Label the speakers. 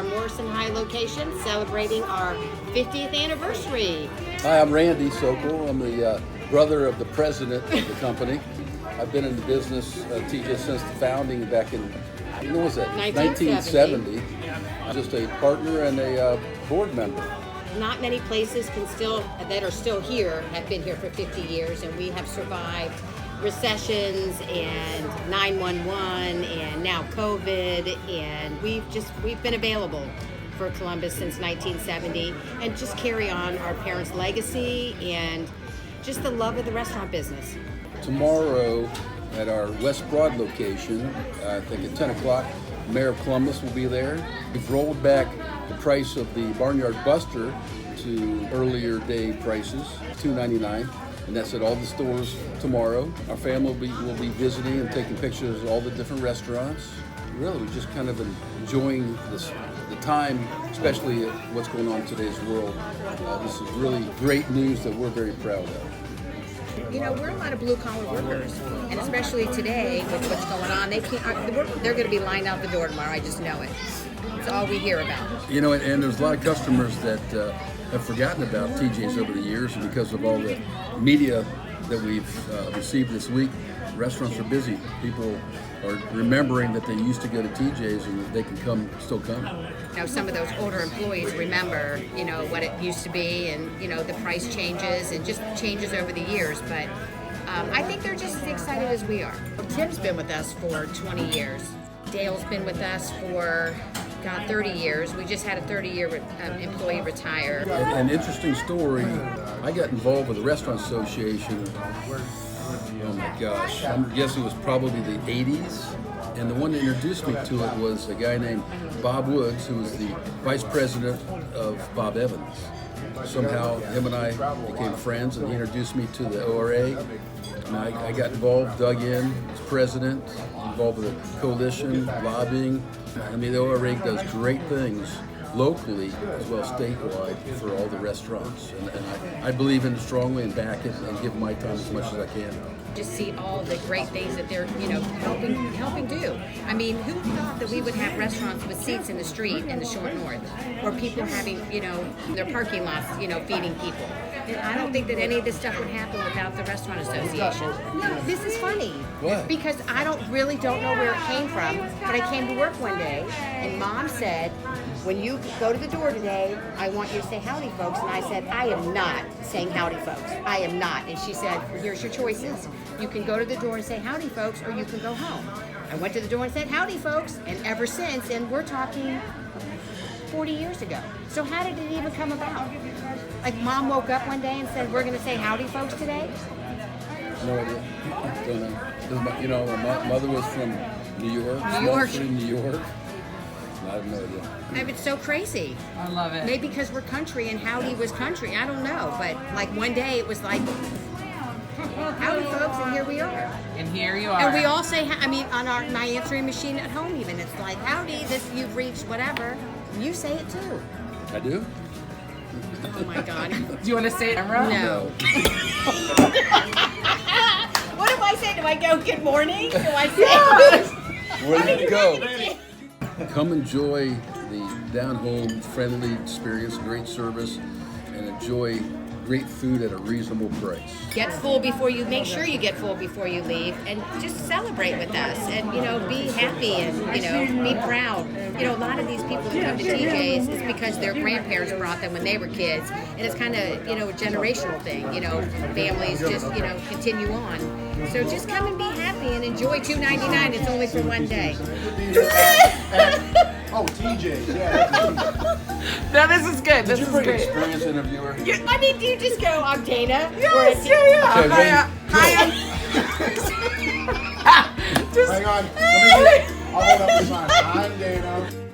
Speaker 1: our Morrison High location, celebrating our 50th anniversary.
Speaker 2: Hi, I'm Randy Sokol. I'm the brother of the president of the company. I've been in the business, TJ, since the founding back in, when was that? 1970. I'm just a partner and a board member.
Speaker 1: Not many places that are still here have been here for 50 years, and we have survived recessions and 911 and now COVID, and we've been available for Columbus since 1970, and just carry on our parents' legacy and just the love of the restaurant business.
Speaker 2: Tomorrow at our West Broad location, I think at 10 o'clock, Mayor of Columbus will be there. We've rolled back the price of the Barnyard Buster to earlier day prices, $2.99, and that's at all the stores tomorrow. Our family will be visiting and taking pictures of all the different restaurants. Really, we're just kind of enjoying the time, especially what's going on in today's world. This is really great news that we're very proud of.
Speaker 1: You know, we're a lot of blue-collar workers, and especially today with what's going on, they're going to be lined out the door tomorrow. I just know it. It's all we hear about.
Speaker 2: You know, and there's a lot of customers that have forgotten about TJ's over the years, and because of all the media that we've received this week, restaurants are busy. People are remembering that they used to go to TJ's and that they can still come.
Speaker 1: Now, some of those older employees remember, you know, what it used to be, and you know, the price changes and just changes over the years. But I think they're just as excited as we are. Tim's been with us for 20 years. Dale's been with us for 30 years. We just had a 30-year employee retire.
Speaker 2: An interesting story. I got involved with the Restaurant Association. Oh my gosh, I'm guessing it was probably the 80s. And the one that introduced me to it was a guy named Bob Woods, who was the vice president of Bob Evans. Somehow him and I became friends, and he introduced me to the ORA. And I got involved, dug in, was president, involved with the coalition, lobbying. I mean, the ORA does great things locally as well as statewide for all the restaurants. And I believe in it strongly and back it and give my time as much as I can.
Speaker 1: Just see all the great things that they're, you know, helping do. I mean, who thought that we would have restaurants with seats in the street in the short north, or people having, you know, their parking lots, you know, feeding people? And I don't think that any of this stuff would happen without the Restaurant Association. No, this is funny.
Speaker 2: What?
Speaker 1: Because I don't know where it came from, but I came to work one day, and Mom said, when you go to the door today, I want you to say howdy, folks. And I said, I am not saying howdy, folks. I am not. And she said, here's your choices. You can go to the door and say howdy, folks, or you can go home. I went to the door and said howdy, folks, and ever since, and we're talking 40 years ago. So how did it even come about? Like, Mom woke up one day and said, we're going to say howdy, folks, today?
Speaker 2: No idea. Don't know. You know, my mother was from New York.
Speaker 1: New York.
Speaker 2: From New York. I have no idea.
Speaker 1: It's so crazy.
Speaker 3: I love it.
Speaker 1: Maybe because we're country and howdy was country. I don't know. But like one day it was like, howdy folks, and here we are.
Speaker 3: And here you are.
Speaker 1: And we all say, I mean, on my answering machine at home even, it's like, howdy, you've reached whatever. You say it too.
Speaker 2: I do?
Speaker 1: Oh my God.
Speaker 3: Do you want to say it, Emerald?
Speaker 1: No. What do I say? Do I go, good morning? Do I say?
Speaker 2: Where do you go? Come enjoy the down-home, friendly experience, great service, and enjoy great food at a reasonable price.
Speaker 1: Get full before you, make sure you get full before you leave, and just celebrate with us, and, you know, be happy and, you know, be proud. You know, a lot of these people who come to TJ's is because their grandparents brought them when they were kids, and it's kind of, you know, a generational thing. You know, families just, you know, continue on. So just come and be happy and enjoy $2.99. It's only for one day.
Speaker 4: Oh, TJ, yeah.
Speaker 3: No, this is good. This
Speaker 2: Did you
Speaker 3: is
Speaker 2: bring
Speaker 3: great.
Speaker 2: experienced interviewer?
Speaker 1: I mean, do you just go, I'm Dayna?
Speaker 3: Yes,
Speaker 2: Okay,
Speaker 3: Hiya.
Speaker 4: Hang on. I'll hold up the sign. I'm Dayna.